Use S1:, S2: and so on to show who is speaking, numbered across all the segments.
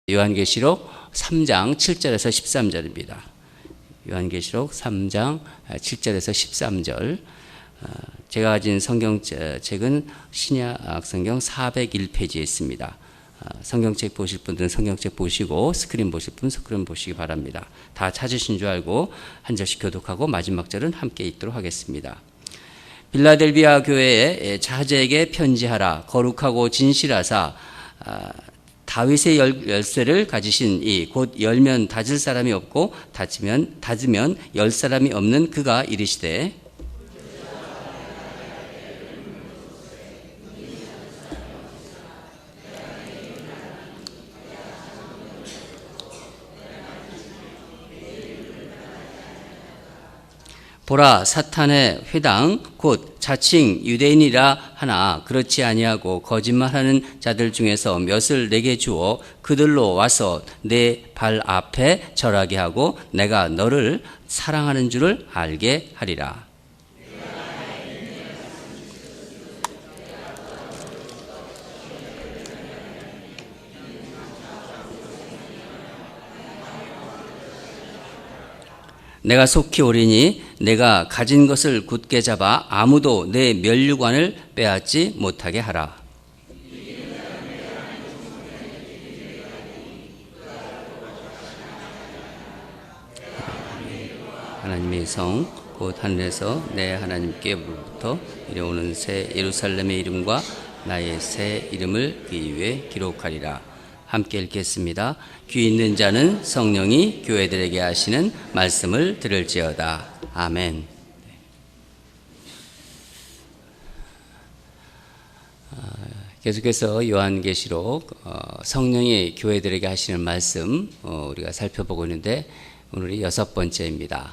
S1: 요한계시록 3장 7절에서 13절입니다. 요한계시록 3장 7절에서 13절. 제가 가진 성경책은 신약 성경 401페이지에 있습니다. 성경책 보실 분들은 성경책 보시고 스크린 보실 분은 스크린 보시기 바랍니다. 다 찾으신 줄 알고 한 절씩 교독하고 마지막 절은 함께 읽도록 하겠습니다. 빌라델비아 교회에 자제에게 편지하라. 거룩하고 진실하사 다윗의 열쇠를 가지신 이 곧 열면 닫을 사람이 없고 닫으면 열 사람이 없는 그가 이르시되 보라, 사탄의 회당 곧 자칭 유대인이라 하나 그렇지 아니하고 거짓말하는 자들 중에서 몇을 내게 주어 그들로 와서 내 발 앞에 절하게 하고 내가 너를 사랑하는 줄을 알게 하리라. 내가 속히 오리니 내가 가진 것을 굳게 잡아 아무도 내 면류관을 빼앗지 못하게 하라. 하나님의 성 곧 하늘에서 내 하나님께로부터 이르오는 새 예루살렘의 이름과 나의 새 이름을 그 위에 기록하리라. 함께 읽겠습니다. 귀 있는 자는 성령이 교회들에게 하시는 말씀을 들을지어다. 아멘. 계속해서 요한계시록 성령이 교회들에게 하시는 말씀 우리가 살펴보고 있는데 오늘이 6번째입니다.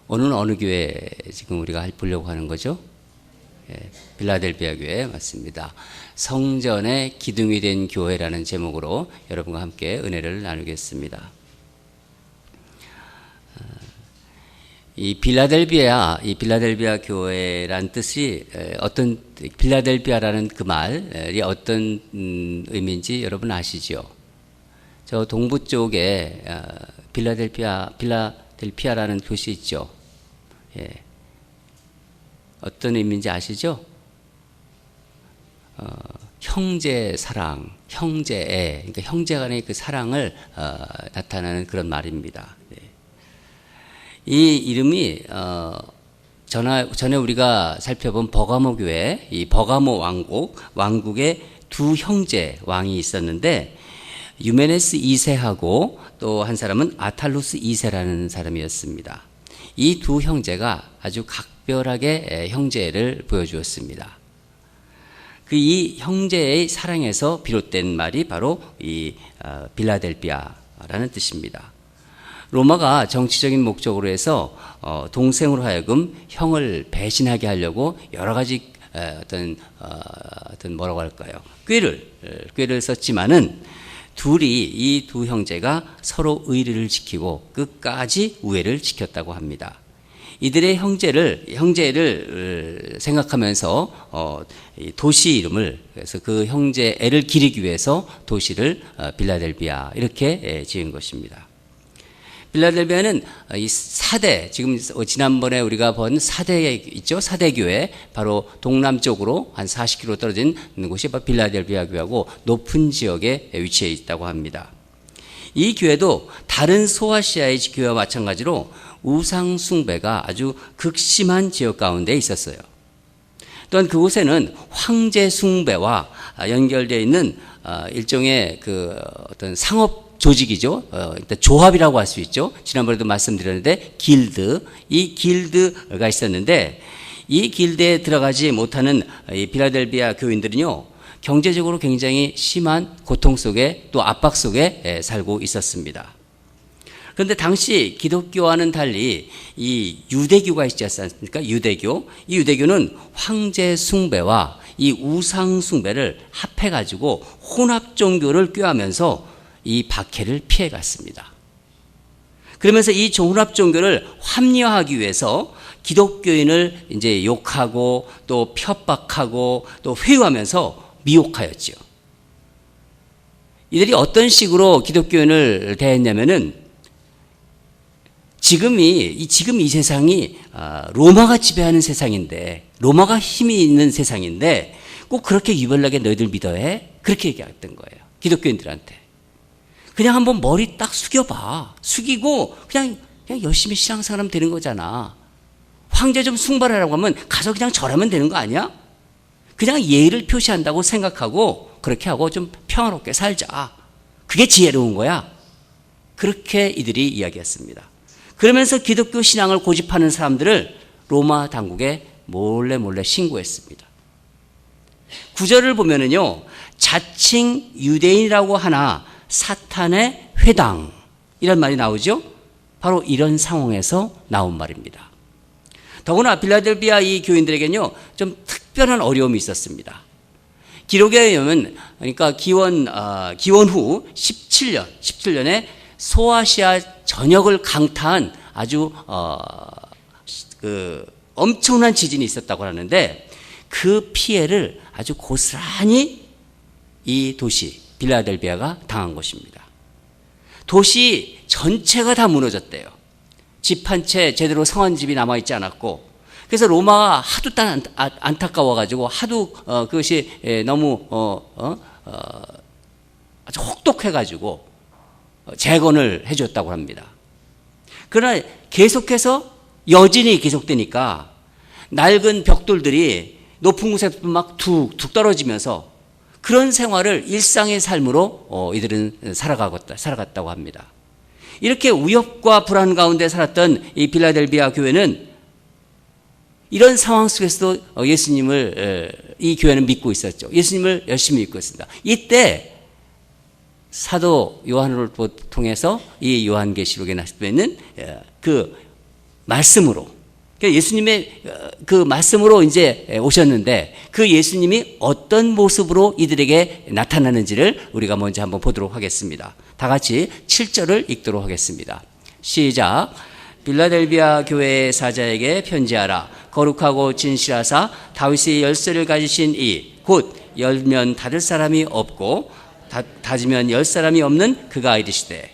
S1: 오늘은 어느 교회 지금 우리가 보려고 하는 거죠? 빌라델비아 교회 맞습니다. 성전의 기둥이 된 교회라는 제목으로 여러분과 함께 은혜를 나누겠습니다. 이 빌라델비아 교회란 뜻이 어떤 빌라델비아라는 그 말이 어떤 의미인지 여러분 아시죠? 저 동부 쪽에 빌라델피아라는 도시 있죠. 예. 어떤 의미인지 아시죠? 형제 사랑, 형제애, 그러니까 형제 간의 그 사랑을 나타내는 그런 말입니다. 네. 이 이름이 전에 우리가 살펴본 버가모 교회, 이 버가모 왕국에 두 형제 왕이 있었는데 유메네스 2세하고 또 한 사람은 아탈루스 2세라는 사람이었습니다. 이 두 형제가 아주 각별하게 형제를 보여주었습니다. 이 형제의 사랑에서 비롯된 말이 바로 이 빌라델비아라는 뜻입니다. 로마가 정치적인 목적으로 해서 동생으로 하여금 형을 배신하게 하려고 여러 가지 어떤 뭐라고 할까요? 꾀를 썼지만은 이 두 형제가 서로 의리를 지키고 끝까지 우애를 지켰다고 합니다. 이들의 형제를 생각하면서 도시 이름을 그래서 그 형제애를 기리기 위해서 도시를 빌라델비아 이렇게 지은 것입니다. 빌라델비아는 이 사대, 지금 지난번에 우리가 본 사대에 있죠. 사대교회, 바로 동남쪽으로 한 40km 떨어진 곳이 빌라델비아 교회하고 높은 지역에 위치해 있다고 합니다. 이 교회도 다른 소아시아의 교회와 마찬가지로 우상 숭배가 아주 극심한 지역 가운데 있었어요. 또한 그곳에는 황제 숭배와 연결되어 있는 일종의 그 어떤 상업 조직이죠. 일단 조합이라고 할 수 있죠. 지난번에도 말씀드렸는데 이 길드가 있었는데 이 길드에 들어가지 못하는 이 빌라델비아 교인들은요. 경제적으로 굉장히 심한 고통 속에 또 압박 속에 살고 있었습니다. 그런데 당시 기독교와는 달리 이 유대교가 있지 않습니까? 이 유대교는 황제 숭배와 이 우상 숭배를 합해가지고 혼합 종교를 꾀하면서 이 박해를 피해갔습니다. 그러면서 이 혼합 종교를 합리화하기 위해서 기독교인을 이제 욕하고 또 협박하고 또 회유하면서 미혹하였지요. 이들이 어떤 식으로 기독교인을 대했냐면은 지금 이 세상이 로마가 지배하는 세상인데, 로마가 힘이 있는 세상인데 꼭 그렇게 유별나게 너희들 믿어야 해? 그렇게 얘기했던 거예요. 기독교인들한테. 그냥 한번 머리 딱 숙여봐. 숙이고 그냥 열심히 신앙생활하면 되는 거잖아. 황제 좀 숭발하라고 하면 가서 그냥 절하면 되는 거 아니야? 그냥 예의를 표시한다고 생각하고 그렇게 하고 좀 평화롭게 살자. 그게 지혜로운 거야. 그렇게 이들이 이야기했습니다. 그러면서 기독교 신앙을 고집하는 사람들을 로마 당국에 몰래 신고했습니다. 구절을 보면은요, 자칭 유대인이라고 하나 사탄의 회당 이런 말이 나오죠. 바로 이런 상황에서 나온 말입니다. 더구나 빌라델비아 이 교인들에게는요, 좀 특별한 어려움이 있었습니다. 기록에 의하면, 그러니까 기원 후 17년에 소아시아 전역을 강타한 아주 엄청난 지진이 있었다고 하는데, 그 피해를 아주 고스란히 이 도시 빌라델비아가 당한 것입니다. 도시 전체가 다 무너졌대요. 집 한 채 제대로 성한 집이 남아있지 않았고, 그래서 로마가 하도 안타까워가지고 하도 그것이 너무 아주 혹독해가지고 재건을 해줬다고 합니다. 그러나 계속해서 여진이 계속되니까 낡은 벽돌들이 높은 곳에서 막 툭툭 떨어지면서 그런 생활을 일상의 삶으로 이들은 살아갔다고 합니다. 이렇게 위협과 불안 가운데 살았던 이 빌라델비아 교회는 이런 상황 속에서도 이 교회는 믿고 있었죠. 예수님을 열심히 믿고 있습니다. 이때 사도 요한을 통해서 이 요한계시록에 나타내는 그 말씀으로, 예수님의 그 말씀으로 이제 오셨는데 그 예수님이 어떤 모습으로 이들에게 나타나는지를 우리가 먼저 한번 보도록 하겠습니다. 다 같이 7절을 읽도록 하겠습니다. 시작. 빌라델비아 교회의 사자에게 편지하라. 거룩하고 진실하사 다윗의 열쇠를 가지신 이 곧 열면 닫을 사람이 없고 닫으면 열 사람이 없는 그가 이르시되,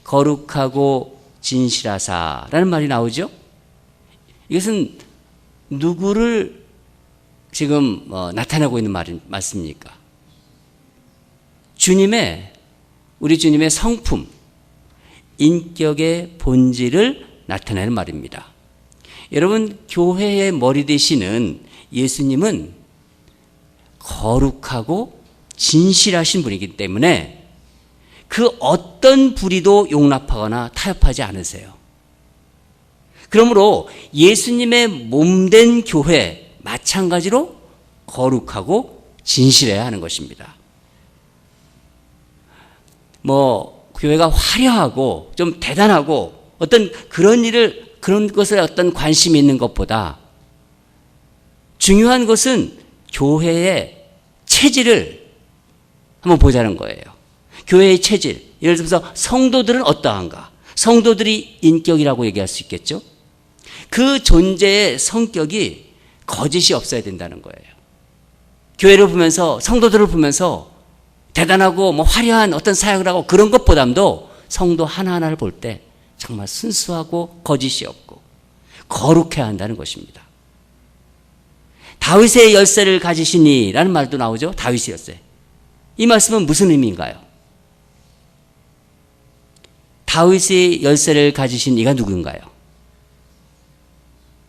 S1: 거룩하고 진실하사라는 말이 나오죠. 이것은 누구를 지금 나타내고 있는 말씀입니까? 우리 주님의 성품, 인격의 본질을 나타내는 말입니다. 여러분, 교회의 머리 되시는 예수님은 거룩하고 진실하신 분이기 때문에 그 어떤 불의도 용납하거나 타협하지 않으세요. 그러므로 예수님의 몸된 교회 마찬가지로 거룩하고 진실해야 하는 것입니다. 교회가 화려하고 좀 대단하고 어떤 그런 것에 어떤 관심이 있는 것보다 중요한 것은 교회의 체질을 한번 보자는 거예요. 교회의 체질. 예를 들어서 성도들은 어떠한가? 성도들이 인격이라고 얘기할 수 있겠죠? 그 존재의 성격이 거짓이 없어야 된다는 거예요. 교회를 보면서, 성도들을 보면서 대단하고 화려한 어떤 사역을 하고 그런 것보다도 성도 하나하나를 볼 때 정말 순수하고 거짓이 없고 거룩해야 한다는 것입니다. 다윗의 열쇠를 가지시니 라는 말도 나오죠. 다윗의 열쇠. 이 말씀은 무슨 의미인가요? 다윗의 열쇠를 가지신 이가 누군가요?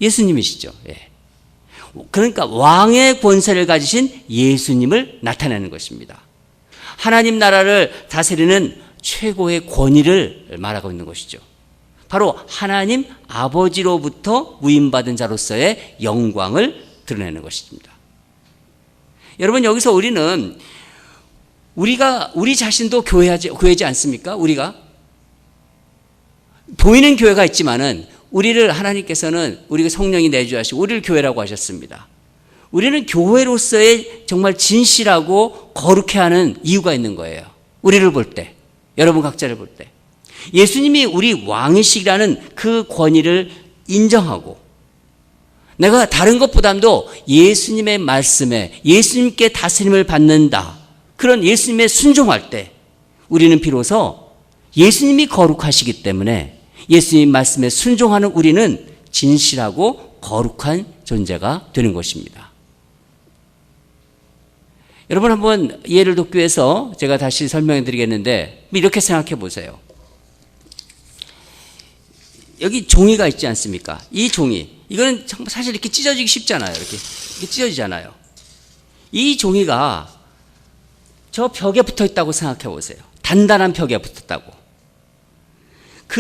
S1: 예수님이시죠. 예. 그러니까 왕의 권세를 가지신 예수님을 나타내는 것입니다. 하나님 나라를 다스리는 최고의 권위를 말하고 있는 것이죠. 바로 하나님 아버지로부터 부임받은 자로서의 영광을 드러내는 것입니다. 여러분, 여기서 우리는 우리 자신도 교회지 않습니까? 우리가 보이는 교회가 있지만은 우리를 하나님께서는 우리가 성령이 내주하시고 우리를 교회라고 하셨습니다. 우리는 교회로서의 정말 진실하고 거룩해 하는 이유가 있는 거예요. 우리를 볼 때, 여러분 각자를 볼 때. 예수님이 우리 왕이시라는 그 권위를 인정하고 내가 다른 것보다도 예수님의 말씀에 예수님께 다스림을 받는다. 그런 예수님의 순종할 때 우리는 비로소 예수님이 거룩하시기 때문에 예수님 말씀에 순종하는 우리는 진실하고 거룩한 존재가 되는 것입니다. 여러분 한번 예를 돕기 위해서 제가 다시 설명해 드리겠는데 이렇게 생각해 보세요. 여기 종이가 있지 않습니까? 이 종이, 이거는 사실 이렇게 찢어지기 쉽잖아요. 이렇게 찢어지잖아요. 이 종이가 저 벽에 붙어 있다고 생각해 보세요. 단단한 벽에 붙었다고.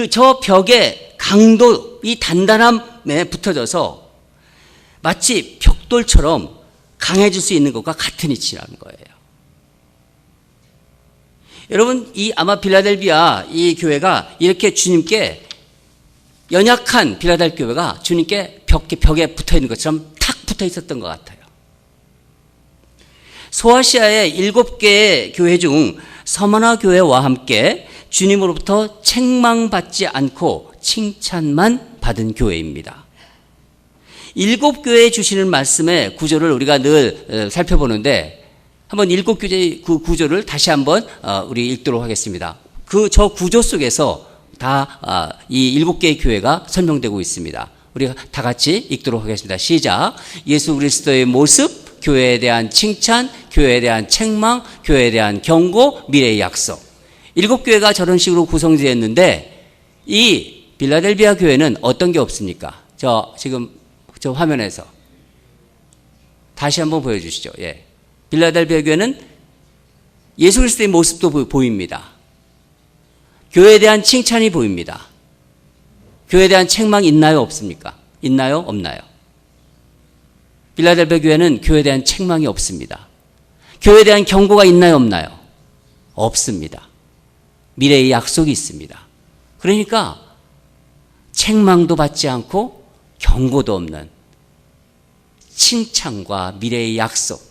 S1: 저 벽의 강도, 이 단단함에 붙어져서 마치 벽돌처럼 강해질 수 있는 것과 같은 이치라는 거예요. 여러분, 아마 빌라델비아 이 교회가 이렇게 주님께 연약한 빌라델 교회가 주님께 벽에 붙어 있는 것처럼 탁 붙어 있었던 것 같아요. 소아시아의 7개의 교회 중 서머나 교회와 함께 주님으로부터 책망받지 않고 칭찬만 받은 교회입니다. 7교회에 주시는 말씀의 구조를 우리가 늘 살펴보는데 한번 7교회의 그 구조를 다시 한번 우리 읽도록 하겠습니다. 저 구조 속에서 다 이 7개의 교회가 설명되고 있습니다. 우리가 다 같이 읽도록 하겠습니다. 시작. 예수 그리스도의 모습, 교회에 대한 칭찬, 교회에 대한 책망, 교회에 대한 경고, 미래의 약속. 7교회가 저런 식으로 구성되었는데 이 빌라델비아 교회는 어떤 게 없습니까? 지금 저 화면에서 다시 한번 보여주시죠. 예. 빌라델비아 교회는 예수 그리스도의 모습도 보입니다. 교회에 대한 칭찬이 보입니다. 교회에 대한 책망이 있나요? 없습니까? 있나요? 없나요? 빌라델비아 교회는 교회에 대한 책망이 없습니다. 교회에 대한 경고가 있나요? 없나요? 없습니다. 미래의 약속이 있습니다. 그러니까 책망도 받지 않고 경고도 없는 칭찬과 미래의 약속,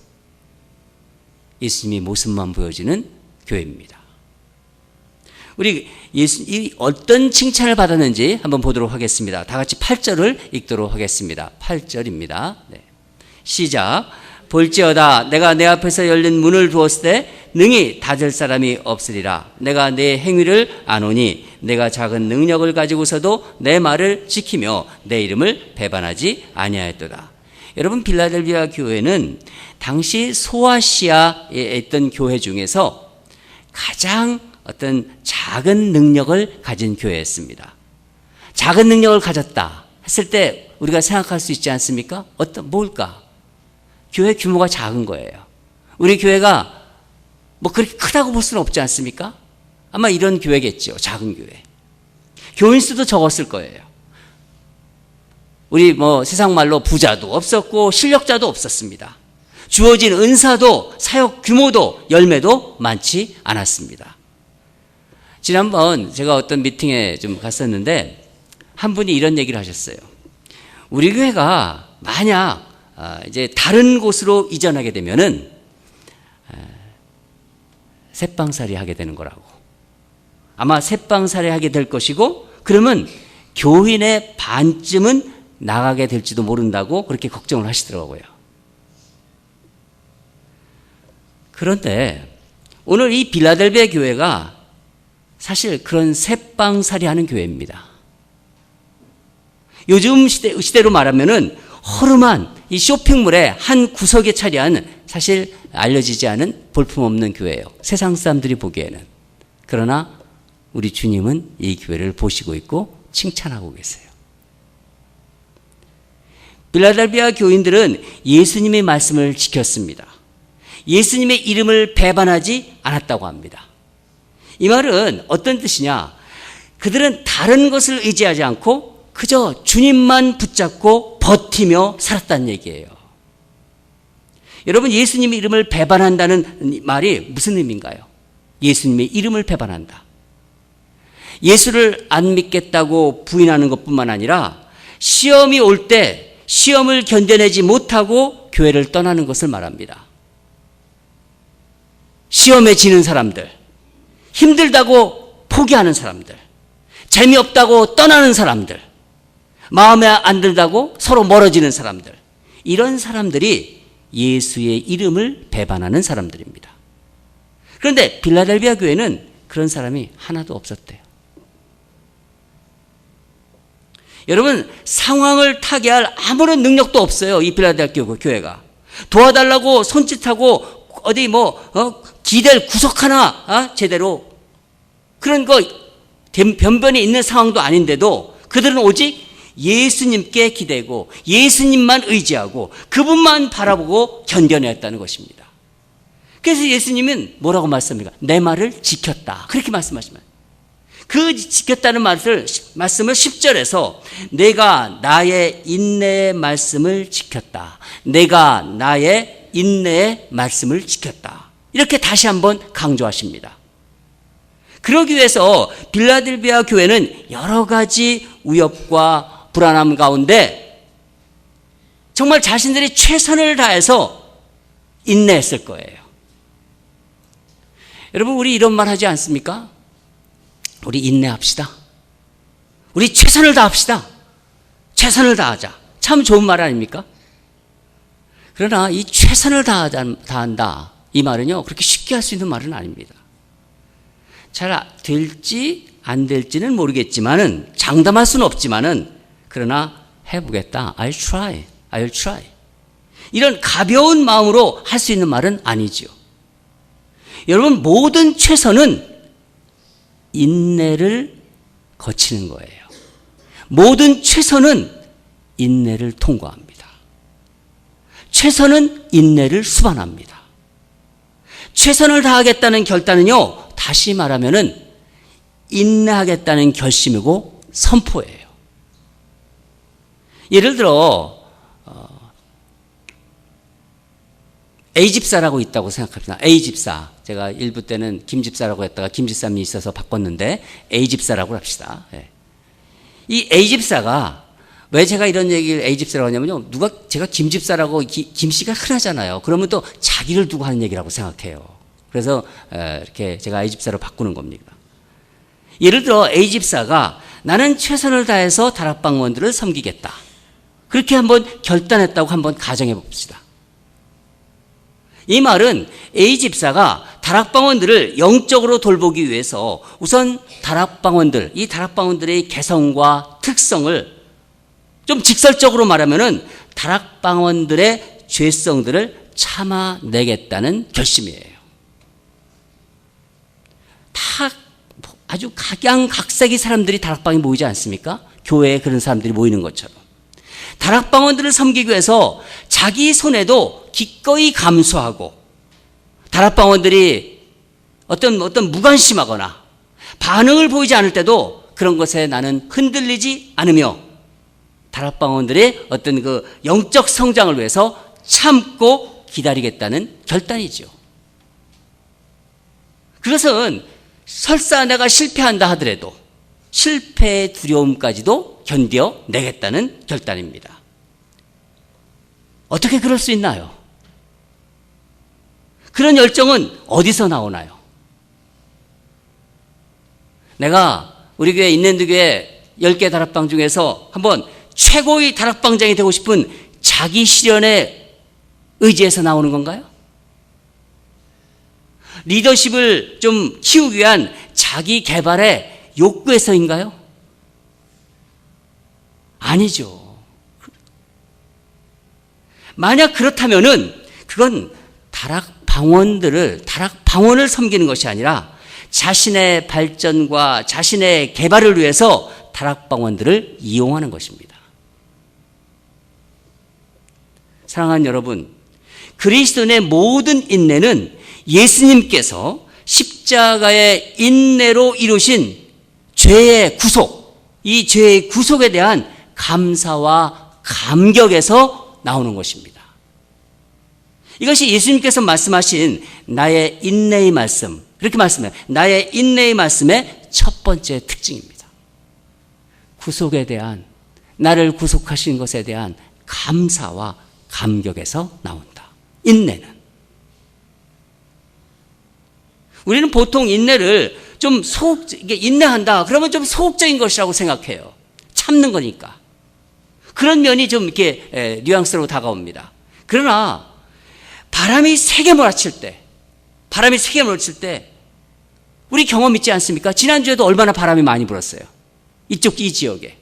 S1: 예수님의 모습만 보여지는 교회입니다. 우리 예수님이 어떤 칭찬을 받았는지 한번 보도록 하겠습니다. 다 같이 8절을 읽도록 하겠습니다. 8절입니다. 네. 시작. 볼지어다 내가 내 앞에서 열린 문을 두었을 때 능히 닫을 사람이 없으리라. 내가 내 행위를 아노니 내가 작은 능력을 가지고서도 내 말을 지키며 내 이름을 배반하지 아니하였도다. 여러분, 빌라델비아 교회는 당시 소아시아에 있던 교회 중에서 가장 어떤 작은 능력을 가진 교회였습니다. 작은 능력을 가졌다 했을 때 우리가 생각할 수 있지 않습니까? 뭘까? 교회 규모가 작은 거예요. 우리 교회가 그렇게 크다고 볼 수는 없지 않습니까? 아마 이런 교회겠죠. 작은 교회. 교인 수도 적었을 거예요. 우리 세상 말로 부자도 없었고 실력자도 없었습니다. 주어진 은사도 사역 규모도 열매도 많지 않았습니다. 지난번 제가 어떤 미팅에 좀 갔었는데 한 분이 이런 얘기를 하셨어요. 우리 교회가 만약 이제 다른 곳으로 이전하게 되면은 새빵살이 하게 되는 거라고. 아마 새빵살이 하게 될 것이고 그러면 교인의 반쯤은 나가게 될지도 모른다고 그렇게 걱정을 하시더라고요. 그런데 오늘 이 빌라델비아 교회가 사실 그런 새빵살이 하는 교회입니다. 요즘 시대로 말하면은 허름한 이 쇼핑몰의 한 구석에 차리한 사실 알려지지 않은 볼품없는 교회예요. 세상 사람들이 보기에는. 그러나 우리 주님은 이 교회를 보시고 있고 칭찬하고 계세요. 빌라델비아 교인들은 예수님의 말씀을 지켰습니다. 예수님의 이름을 배반하지 않았다고 합니다. 이 말은 어떤 뜻이냐? 그들은 다른 것을 의지하지 않고 그저 주님만 붙잡고 버티며 살았다는 얘기예요. 여러분, 예수님의 이름을 배반한다는 말이 무슨 의미인가요? 예수님의 이름을 배반한다. 예수를 안 믿겠다고 부인하는 것뿐만 아니라 시험이 올 때 시험을 견뎌내지 못하고 교회를 떠나는 것을 말합니다. 시험에 지는 사람들, 힘들다고 포기하는 사람들, 재미없다고 떠나는 사람들, 마음에 안 들다고 서로 멀어지는 사람들, 이런 사람들이 예수의 이름을 배반하는 사람들입니다. 그런데 빌라델비아 교회는 그런 사람이 하나도 없었대요. 여러분, 상황을 타개할 아무런 능력도 없어요. 이 빌라델피아 교회가. 도와달라고 손짓하고 어디 기댈 구석 하나 제대로 그런 거 변변이 있는 상황도 아닌데도 그들은 오직 예수님께 기대고 예수님만 의지하고 그분만 바라보고 견뎌냈다는 것입니다. 그래서 예수님은 뭐라고 말씀합니까? 내 말을 지켰다. 그렇게 말씀하시면 그 지켰다는 말씀을 10절에서 내가 나의 인내의 말씀을 지켰다. 내가 나의 인내의 말씀을 지켰다. 이렇게 다시 한번 강조하십니다. 그러기 위해서 빌라델비아 교회는 여러 가지 위협과 불안함 가운데 정말 자신들이 최선을 다해서 인내했을 거예요. 여러분, 우리 이런 말 하지 않습니까? 우리 인내합시다. 우리 최선을 다합시다. 최선을 다하자. 참 좋은 말 아닙니까? 그러나 이 최선을 다한다. 이 말은요, 그렇게 쉽게 할 수 있는 말은 아닙니다. 잘 될지 안 될지는 모르겠지만은, 장담할 수는 없지만은, 그러나 해보겠다. I'll try. 이런 가벼운 마음으로 할 수 있는 말은 아니죠. 여러분, 모든 최선은 인내를 거치는 거예요. 모든 최선은 인내를 통과합니다. 최선은 인내를 수반합니다. 최선을 다하겠다는 결단은요, 다시 말하면은 인내하겠다는 결심이고 선포예요. 예를 들어 A집사라고 있다고 생각합니다. A집사. 제가 일부 때는 김집사라고 했다가 김집사님이 있어서 바꿨는데 A집사라고 합시다. 이 A집사가 왜 제가 이런 얘기를 A집사라고 하냐면요. 제가 김집사라고 김씨가 흔하잖아요. 그러면 또 자기를 두고 하는 얘기라고 생각해요. 그래서 이렇게 제가 A집사로 바꾸는 겁니다. 예를 들어 A집사가 나는 최선을 다해서 다락방원들을 섬기겠다. 그렇게 한번 결단했다고 한번 가정해 봅시다. 이 말은 A집사가 다락방원들을 영적으로 돌보기 위해서 우선 이 다락방원들의 개성과 특성을 좀 직설적으로 말하면은 다락방원들의 죄성들을 참아내겠다는 결심이에요. 다 아주 각양각색의 사람들이 다락방에 모이지 않습니까? 교회에 그런 사람들이 모이는 것처럼. 다락방원들을 섬기기 위해서 자기 손해도 기꺼이 감수하고 다락방원들이 어떤 무관심하거나 반응을 보이지 않을 때도 그런 것에 나는 흔들리지 않으며 다락방원들의 어떤 그 영적 성장을 위해서 참고 기다리겠다는 결단이죠. 그것은 설사 내가 실패한다 하더라도 실패의 두려움까지도 견뎌내겠다는 결단입니다. 어떻게 그럴 수 있나요? 그런 열정은 어디서 나오나요? 내가 우리 교회 인랜드교회 10개 다락방 중에서 한번 최고의 다락방장이 되고 싶은 자기 실현의 의지에서 나오는 건가요? 리더십을 좀 키우기 위한 자기 개발의 욕구에서인가요? 아니죠. 만약 그렇다면은 그건 다락방원을 섬기는 것이 아니라 자신의 발전과 자신의 개발을 위해서 다락방원들을 이용하는 것입니다. 사랑하는 여러분, 그리스도인의 모든 인내는 예수님께서 십자가의 인내로 이루신 죄의 구속, 이 죄의 구속에 대한 감사와 감격에서 나오는 것입니다. 이것이 예수님께서 말씀하신 나의 인내의 말씀, 그렇게 말씀해요. 나의 인내의 말씀의 첫 번째 특징입니다. 구속에 대한, 나를 구속하신 것에 대한 감사와 감격에서 나온다. 인내는. 우리는 보통 인내를 좀 인내한다. 그러면 좀 소극적인 것이라고 생각해요. 참는 거니까. 그런 면이 좀 이렇게 뉘앙스로 다가옵니다. 그러나 바람이 세게 몰아칠 때 우리 경험 있지 않습니까? 지난주에도 얼마나 바람이 많이 불었어요. 이 지역에.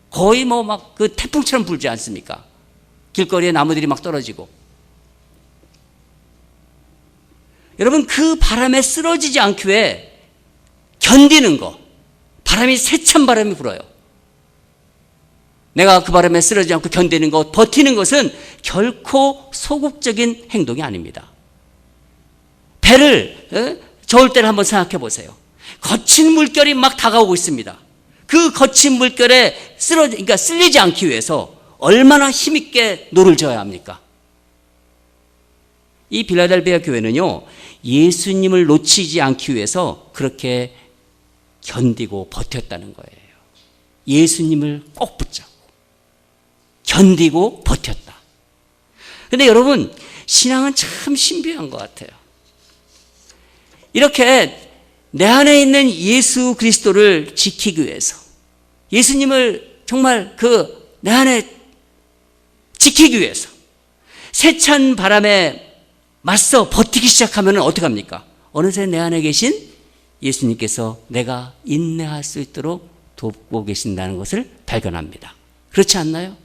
S1: 거의 뭐 막 그 태풍처럼 불지 않습니까? 길거리에 나무들이 막 떨어지고. 여러분, 그 바람에 쓰러지지 않기 위해 견디는 거. 바람이 세찬 바람이 불어요. 내가 그 바람에 쓰러지지 않고 견디는 것, 버티는 것은 결코 소극적인 행동이 아닙니다. 배를 저을 때를 한번 생각해 보세요. 거친 물결이 막 다가오고 있습니다. 그 거친 물결에 그러니까 쓸리지 않기 위해서 얼마나 힘있게 노를 저어야 합니까? 이 빌라델비아 교회는요, 예수님을 놓치지 않기 위해서 그렇게 견디고 버텼다는 거예요. 예수님을 꼭 붙잡고 견디고 버텼다. 그런데 여러분, 신앙은 참 신비한 것 같아요. 이렇게 내 안에 있는 예수 그리스도를 지키기 위해서, 예수님을 정말 내 안에 지키기 위해서 세찬 바람에 맞서 버티기 시작하면 어떻게 합니까? 어느새 내 안에 계신 예수님께서 내가 인내할 수 있도록 돕고 계신다는 것을 발견합니다. 그렇지 않나요?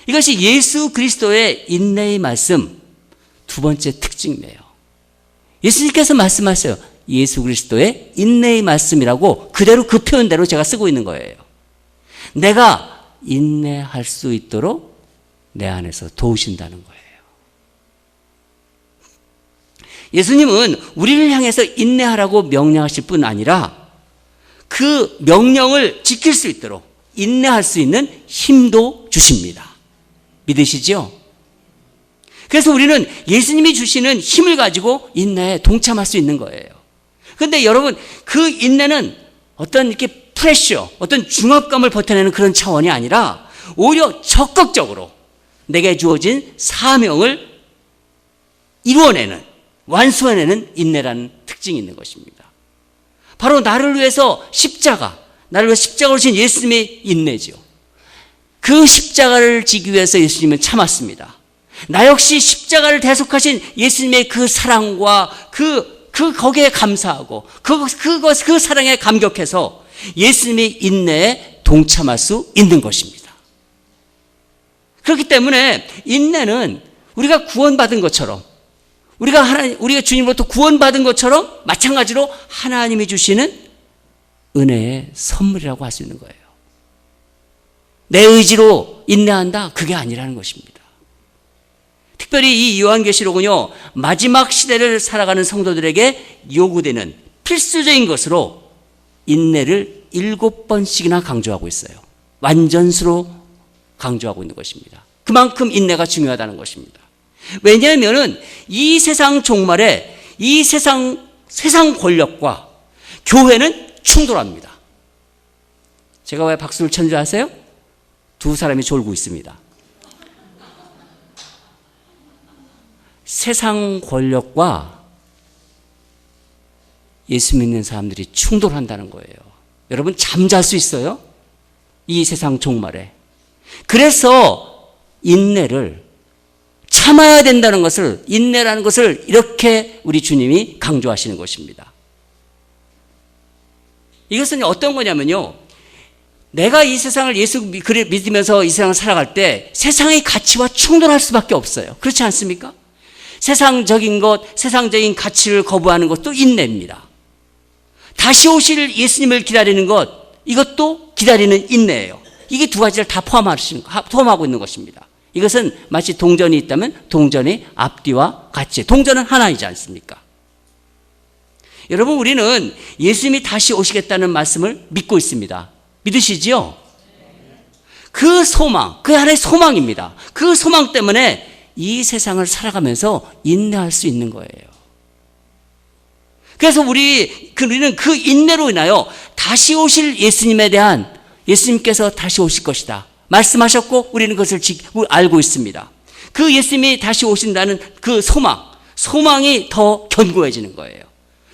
S1: 이것이 예수 그리스도의 인내의 말씀 두 번째 특징이에요. 예수님께서 말씀하세요. 예수 그리스도의 인내의 말씀이라고 그대로 그 표현대로 제가 쓰고 있는 거예요. 내가 인내할 수 있도록 내 안에서 도우신다는 거예요. 예수님은 우리를 향해서 인내하라고 명령하실 뿐 아니라 그 명령을 지킬 수 있도록 인내할 수 있는 힘도 주십니다. 믿으시죠? 그래서 우리는 예수님이 주시는 힘을 가지고 인내에 동참할 수 있는 거예요. 그런데 여러분, 그 인내는 어떤 이렇게 프레셔, 어떤 중압감을 버텨내는 그런 차원이 아니라 오히려 적극적으로 내게 주어진 사명을 이루어내는, 완수해내는 인내라는 특징이 있는 것입니다. 바로 나를 위해서 나를 위해 십자가를 지신 예수님의 인내죠. 그 십자가를 지기 위해서 예수님은 참았습니다. 나 역시 십자가를 대속하신 예수님의 그 사랑과 거기에 감사하고 그 사랑에 감격해서 예수님의 인내에 동참할 수 있는 것입니다. 그렇기 때문에 인내는 우리가 구원받은 것처럼 우리가 주님으로부터 구원받은 것처럼 마찬가지로 하나님이 주시는 은혜의 선물이라고 할 수 있는 거예요. 내 의지로 인내한다? 그게 아니라는 것입니다. 특별히 이 요한계시록은요, 마지막 시대를 살아가는 성도들에게 요구되는 필수적인 것으로 인내를 7번씩이나 강조하고 있어요. 완전수로 강조하고 있는 것입니다. 그만큼 인내가 중요하다는 것입니다. 왜냐하면 이 세상 종말에 이 세상 권력과 교회는 충돌합니다. 제가 왜 박수를 쳤는 줄 아세요? 두 사람이 졸고 있습니다. 세상 권력과 예수 믿는 사람들이 충돌한다는 거예요. 여러분, 잠잘 수 있어요? 이 세상 종말에. 그래서 인내를 참아야 된다는 것을, 인내라는 것을 이렇게 우리 주님이 강조하시는 것입니다. 이것은 어떤 거냐면요, 내가 이 세상을 예수 믿으면서 이 세상을 살아갈 때 세상의 가치와 충돌할 수밖에 없어요. 그렇지 않습니까? 세상적인 가치를 거부하는 것도 인내입니다. 다시 오실 예수님을 기다리는 것, 이것도 기다리는 인내예요. 이게 두 가지를 다 포함하고 있는 것입니다. 이것은 마치 동전이 있다면 동전의 앞뒤와 같이, 동전은 하나이지 않습니까? 여러분, 우리는 예수님이 다시 오시겠다는 말씀을 믿고 있습니다. 믿으시지요? 그 소망, 그 하나의 소망입니다. 그 소망 때문에 이 세상을 살아가면서 인내할 수 있는 거예요. 그래서 우리는 그 인내로 인하여 다시 오실 예수님에 대한, 예수님께서 다시 오실 것이다 말씀하셨고 우리는 그것을 알고 있습니다. 그 예수님이 다시 오신다는 그 소망이 더 견고해지는 거예요.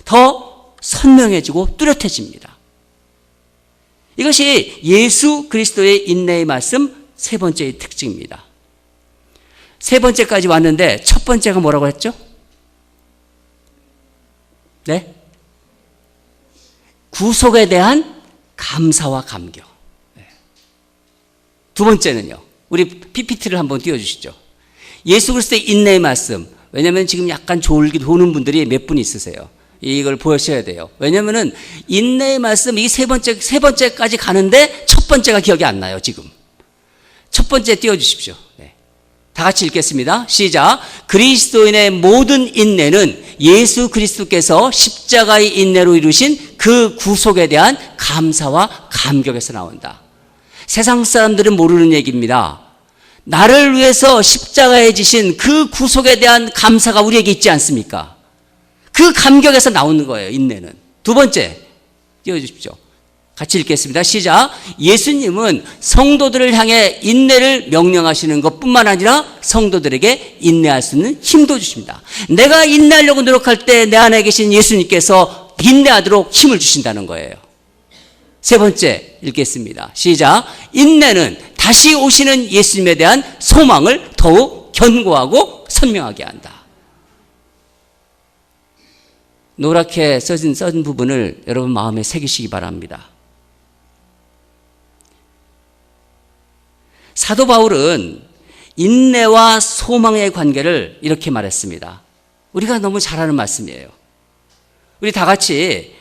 S1: 더 선명해지고 뚜렷해집니다. 이것이 예수 그리스도의 인내의 말씀 세 번째의 특징입니다. 세 번째까지 왔는데 첫 번째가 뭐라고 했죠? 네? 구속에 대한 감사와 감격. 두 번째는요. 우리 PPT를 한번 띄워주시죠. 예수 그리스도의 인내의 말씀. 왜냐하면 지금 약간 졸기 도는 분들이 몇 분 있으세요. 이걸 보셔야 돼요. 왜냐하면은 인내의 말씀 이 세 번째까지 가는데 첫 번째가 기억이 안 나요, 지금. 첫 번째 띄워주십시오. 네. 다 같이 읽겠습니다. 시작. 그리스도인의 모든 인내는 예수 그리스도께서 십자가의 인내로 이루신 그 구속에 대한 감사와 감격에서 나온다. 세상 사람들은 모르는 얘기입니다. 나를 위해서 십자가에 지신 그 구속에 대한 감사가 우리에게 있지 않습니까? 그 감격에서 나오는 거예요, 인내는. 두 번째, 띄워주십시오. 같이 읽겠습니다. 시작. 예수님은 성도들을 향해 인내를 명령하시는 것뿐만 아니라 성도들에게 인내할 수 있는 힘도 주십니다. 내가 인내하려고 노력할 때 내 안에 계신 예수님께서 인내하도록 힘을 주신다는 거예요. 세 번째 읽겠습니다. 시작. 인내는 다시 오시는 예수님에 대한 소망을 더욱 견고하고 선명하게 한다. 노랗게 써진 부분을 여러분 마음에 새기시기 바랍니다. 사도 바울은 인내와 소망의 관계를 이렇게 말했습니다. 우리가 너무 잘 아는 말씀이에요. 우리 다 같이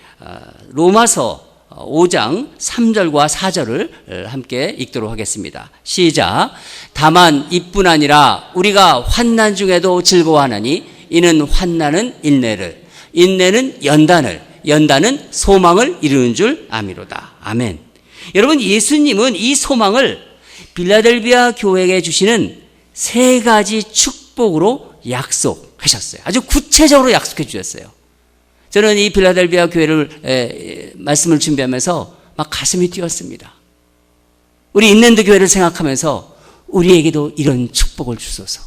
S1: 로마서 5장 3절과 4절을 함께 읽도록 하겠습니다. 시작. 다만 이뿐 아니라 우리가 환난 중에도 즐거워하나니 이는 환난은 인내를, 인내는 연단을, 연단은 소망을 이루는 줄 아미로다. 아멘. 여러분, 예수님은 이 소망을 빌라델비아 교회에 주시는 세 가지 축복으로 약속하셨어요. 아주 구체적으로 약속해 주셨어요. 저는 이 빌라델비아 교회를 말씀을 준비하면서 막 가슴이 뛰었습니다. 우리 인랜드 교회를 생각하면서 우리에게도 이런 축복을 주소서.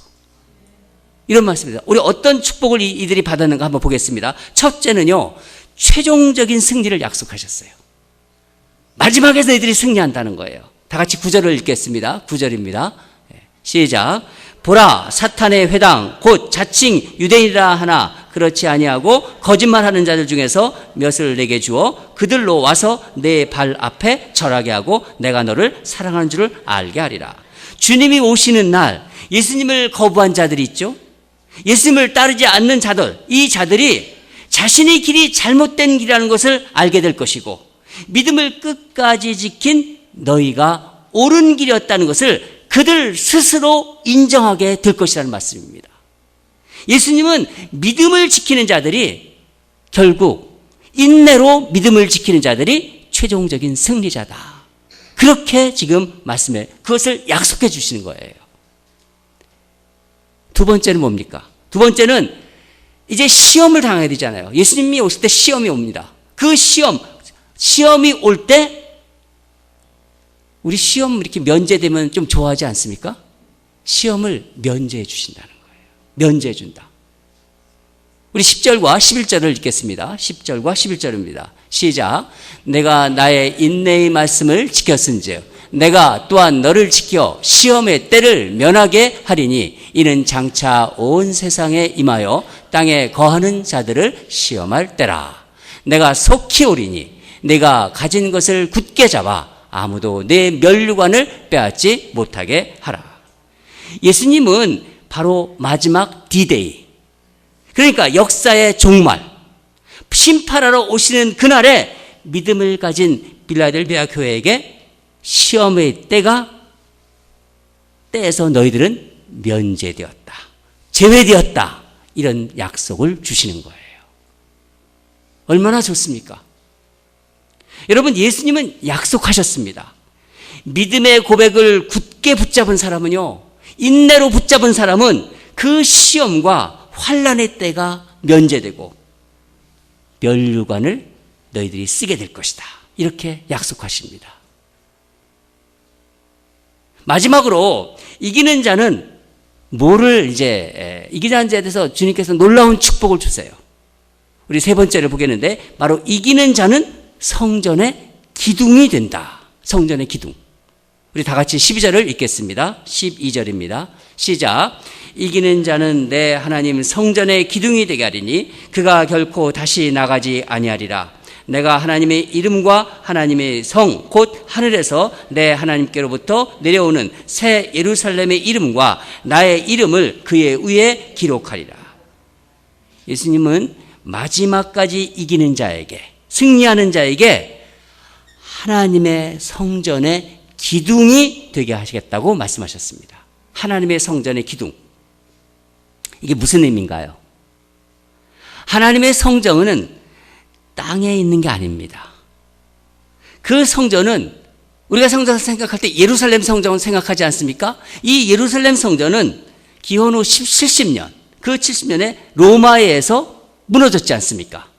S1: 이런 말씀입니다. 우리 어떤 축복을 이들이 받았는가 한번 보겠습니다. 첫째는요, 최종적인 승리를 약속하셨어요. 마지막에서 이들이 승리한다는 거예요. 다 같이 9절을 읽겠습니다. 9절입니다. 시작. 보라, 사탄의 회당 곧 자칭 유대인이라 하나 그렇지 아니하고 거짓말하는 자들 중에서 몇을 내게 주어 그들로 와서 내 발 앞에 절하게 하고 내가 너를 사랑하는 줄을 알게 하리라. 주님이 오시는 날 예수님을 거부한 자들이 있죠. 예수님을 따르지 않는 자들, 이 자들이 자신의 길이 잘못된 길이라는 것을 알게 될 것이고 믿음을 끝까지 지킨 너희가 옳은 길이었다는 것을 그들 스스로 인정하게 될 것이라는 말씀입니다. 예수님은 믿음을 지키는 자들이 결국 인내로 믿음을 지키는 자들이 최종적인 승리자다. 그렇게 지금 말씀해 그것을 약속해 주시는 거예요. 두 번째는 뭡니까? 두 번째는 이제 시험을 당해야 되잖아요. 예수님이 오실 때 시험이 옵니다. 그 시험이 올 때 우리 시험 이렇게 면제되면 좀 좋아하지 않습니까? 시험을 면제해 주신다는 거예요. 면제해 준다. 우리 10절과 11절을 읽겠습니다. 10절과 11절입니다. 시작. 내가 나의 인내의 말씀을 지켰은즉 내가 또한 너를 지켜 시험의 때를 면하게 하리니 이는 장차 온 세상에 임하여 땅에 거하는 자들을 시험할 때라. 내가 속히 오리니 내가 가진 것을 굳게 잡아 아무도 내 면류관을 빼앗지 못하게 하라. 예수님은 바로 마지막 D-Day, 그러니까 역사의 종말, 심판하러 오시는 그날에 믿음을 가진 빌라델비아 교회에게 시험의 때에서 너희들은 면제되었다, 제외되었다, 이런 약속을 주시는 거예요. 얼마나 좋습니까? 여러분, 예수님은 약속하셨습니다. 믿음의 고백을 굳게 붙잡은 사람은요, 인내로 붙잡은 사람은 그 시험과 환난의 때가 면제되고 면류관을 너희들이 쓰게 될 것이다. 이렇게 약속하십니다. 마지막으로 이기는 자는 이기는 자에 대해서 주님께서 놀라운 축복을 주세요. 우리 세 번째를 보겠는데 바로 이기는 자는 성전의 기둥이 된다. 성전의 기둥. 우리 다 같이 12절을 읽겠습니다. 12절입니다. 시작. 이기는 자는 내 하나님 성전의 기둥이 되게 하리니 그가 결코 다시 나가지 아니하리라. 내가 하나님의 이름과 하나님의 성 곧 하늘에서 내 하나님께로부터 내려오는 새 예루살렘의 이름과 나의 이름을 그의 위에 기록하리라. 예수님은 마지막까지 이기는 자에게, 승리하는 자에게 하나님의 성전의 기둥이 되게 하시겠다고 말씀하셨습니다. 하나님의 성전의 기둥. 이게 무슨 의미인가요? 하나님의 성전은 땅에 있는 게 아닙니다. 그 성전은 우리가 성전을 생각할 때 예루살렘 성전을 생각하지 않습니까? 이 예루살렘 성전은 기원 후 70년, 그 70년에 로마에 의해서 무너졌지 않습니까?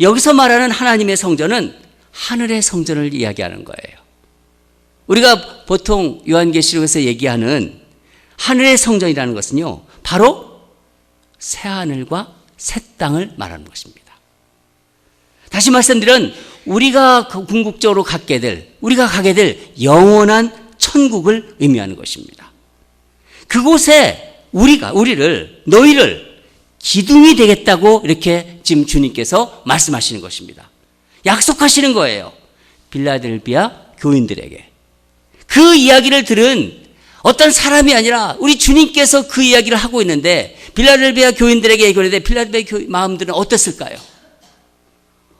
S1: 여기서 말하는 하나님의 성전은 하늘의 성전을 이야기하는 거예요. 우리가 보통 요한계시록에서 얘기하는 하늘의 성전이라는 것은요, 바로 새하늘과 새 땅을 말하는 것입니다. 다시 말씀드린 우리가 궁극적으로 우리가 가게 될 영원한 천국을 의미하는 것입니다. 그곳에 너희를 기둥이 되겠다고 이렇게 지금 주님께서 말씀하시는 것입니다. 약속하시는 거예요. 빌라델비아 교인들에게. 그 이야기를 들은 어떤 사람이 아니라 우리 주님께서 그 이야기를 하고 있는데 빌라델비아 교인들에게 얘기를 했는데 빌라델비아 마음들은 어땠을까요?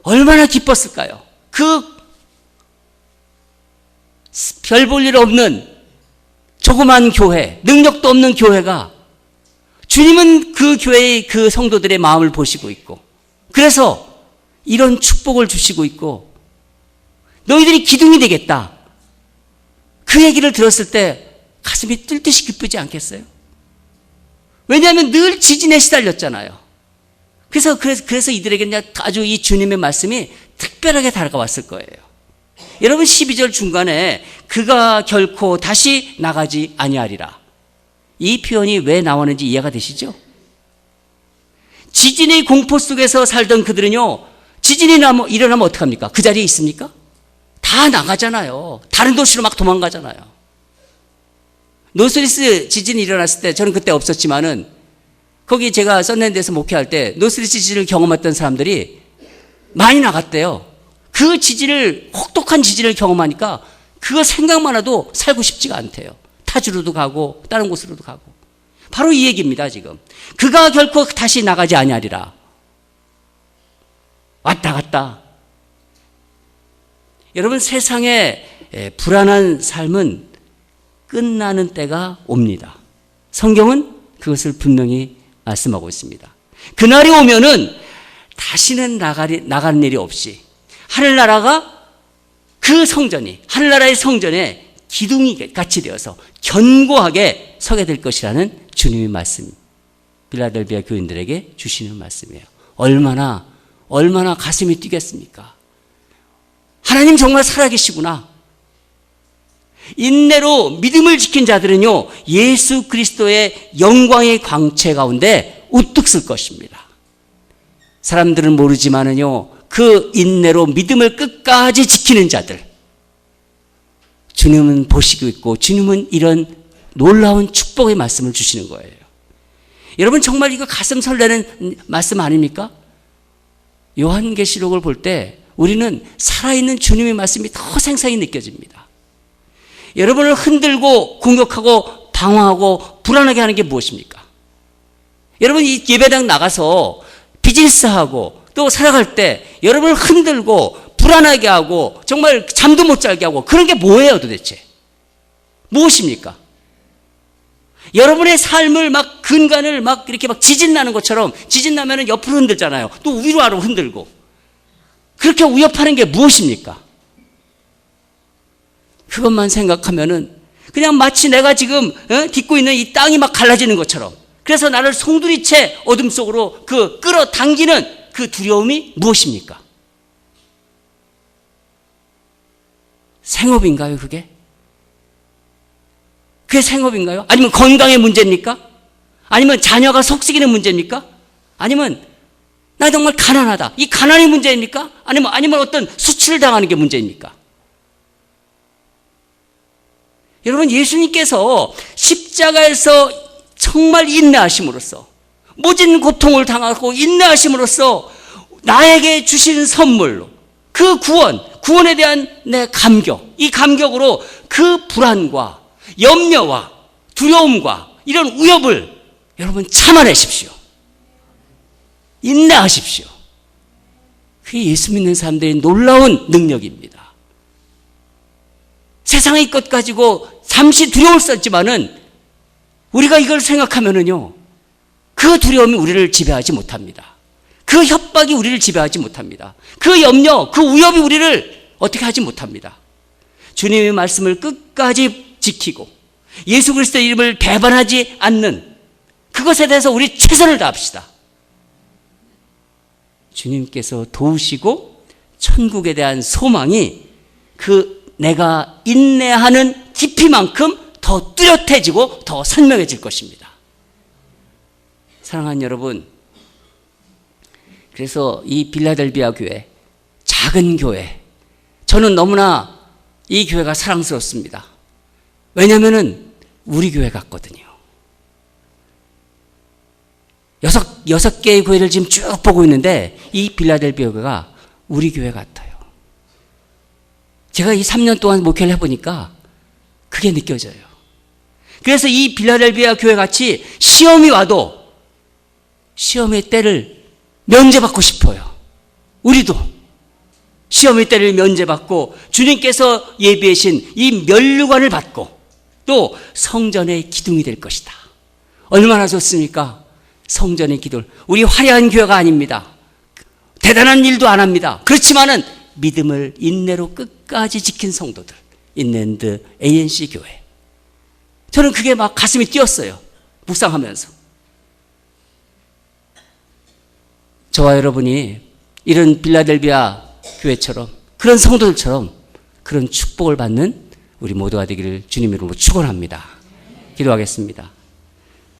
S1: 얼마나 기뻤을까요? 그 별 볼 일 없는 조그만 교회, 능력도 없는 교회가 주님은 그 교회의 그 성도들의 마음을 보시고 있고 그래서 이런 축복을 주시고 있고 너희들이 기둥이 되겠다. 그 얘기를 들었을 때 가슴이 뜰 듯이 기쁘지 않겠어요? 왜냐하면 늘 지진에 시달렸잖아요. 그래서 이들에게는 아주 이 주님의 말씀이 특별하게 다가왔을 거예요. 여러분 12절 중간에 그가 결코 다시 나가지 아니하리라. 이 표현이 왜 나왔는지 이해가 되시죠? 지진의 공포 속에서 살던 그들은요, 지진이 일어나면 어떡합니까? 그 자리에 있습니까? 다 나가잖아요. 다른 도시로 막 도망가잖아요. 노스리스 지진이 일어났을 때 저는 그때 없었지만은 거기 제가 썬랜드에서 목회할 때 노스리스 지진을 경험했던 사람들이 많이 나갔대요. 그 지진을 혹독한 지진을 경험하니까 그거 생각만 해도 살고 싶지가 않대요. 타주로도 가고 다른 곳으로도 가고. 바로 이 얘기입니다. 지금 그가 결코 다시 나가지 아니하리라. 왔다 갔다. 여러분 세상에 불안한 삶은 끝나는 때가 옵니다. 성경은 그것을 분명히 말씀하고 있습니다. 그날이 오면은 다시는 나가는 일이 없이 하늘나라가 그 성전이 하늘나라의 성전에 기둥이 같이 되어서 견고하게 서게 될 것이라는 주님의 말씀, 빌라델비아 교인들에게 주시는 말씀이에요. 얼마나 가슴이 뛰겠습니까? 하나님 정말 살아계시구나. 인내로 믿음을 지킨 자들은요, 예수 그리스도의 영광의 광채 가운데 우뚝 설 것입니다. 사람들은 모르지만은요, 그 인내로 믿음을 끝까지 지키는 자들, 주님은 보시고 있고 주님은 이런 놀라운 축복의 말씀을 주시는 거예요. 여러분 정말 이거 가슴 설레는 말씀 아닙니까? 요한계시록을 볼 때 우리는 살아있는 주님의 말씀이 더 생생히 느껴집니다. 여러분을 흔들고 공격하고 방황하고 불안하게 하는 게 무엇입니까? 여러분 이 예배당 나가서 비즈니스하고 또 살아갈 때 여러분을 흔들고 불안하게 하고 정말 잠도 못 자게 하고 그런 게 뭐예요 도대체? 무엇입니까? 여러분의 삶을 막 근간을 막 이렇게 막 지진 나는 것처럼 지진 나면은 옆으로 흔들잖아요. 또 위로 아래로 흔들고 그렇게 위협하는 게 무엇입니까? 그것만 생각하면은 그냥 마치 내가 지금 딛고 있는 이 땅이 막 갈라지는 것처럼 그래서 나를 송두리째 어둠 속으로 끌어당기는 그 두려움이 무엇입니까? 생업인가요 그게? 그게 생업인가요? 아니면 건강의 문제입니까? 아니면 자녀가 속썩이는 문제입니까? 아니면 나 정말 가난하다. 이 가난의 문제입니까? 아니면 어떤 수치를 당하는 게 문제입니까? 여러분, 예수님께서 십자가에서 정말 인내하심으로써, 모진 고통을 당하고 인내하심으로써 나에게 주신 선물로 그 구원에 대한 내 감격, 이 감격으로 그 불안과 염려와 두려움과 이런 위협을 여러분 참아내십시오. 인내하십시오. 그게 예수 믿는 사람들의 놀라운 능력입니다. 세상의 것 가지고 잠시 두려울 수 있지만은 우리가 이걸 생각하면은요, 그 두려움이 우리를 지배하지 못합니다. 그 협박이 우리를 지배하지 못합니다. 그 염려, 그 위협이 우리를 어떻게 하지 못합니다. 주님의 말씀을 끝까지 지키고 예수 그리스도의 이름을 배반하지 않는 그것에 대해서 우리 최선을 다합시다. 주님께서 도우시고 천국에 대한 소망이 그 내가 인내하는 깊이만큼 더 뚜렷해지고 더 선명해질 것입니다. 사랑하는 여러분, 그래서 이 빌라델비아 교회, 작은 교회, 저는 너무나 이 교회가 사랑스럽습니다. 왜냐하면은 우리 교회 같거든요. 여섯 개의 교회를 지금 쭉 보고 있는데 이 빌라델비아 교회가 우리 교회 같아요. 제가 이 3년 동안 목회를 해보니까 그게 느껴져요. 그래서 이 빌라델비아 교회 같이 시험이 와도 시험의 때를 면제받고 싶어요. 우리도 시험의 때를 면제받고 주님께서 예비하신 이 면류관을 받고 또 성전의 기둥이 될 것이다. 얼마나 좋습니까? 성전의 기둥. 우리 화려한 교회가 아닙니다. 대단한 일도 안 합니다. 그렇지만은 믿음을 인내로 끝까지 지킨 성도들, 인랜드 ANC 교회. 저는 그게 막 가슴이 뛰었어요. 묵상하면서. 저와 여러분이 이런 빌라델비아 교회처럼, 그런 성도들처럼 그런 축복을 받는 우리 모두가 되기를 주님 이름으로 축원합니다. 기도하겠습니다.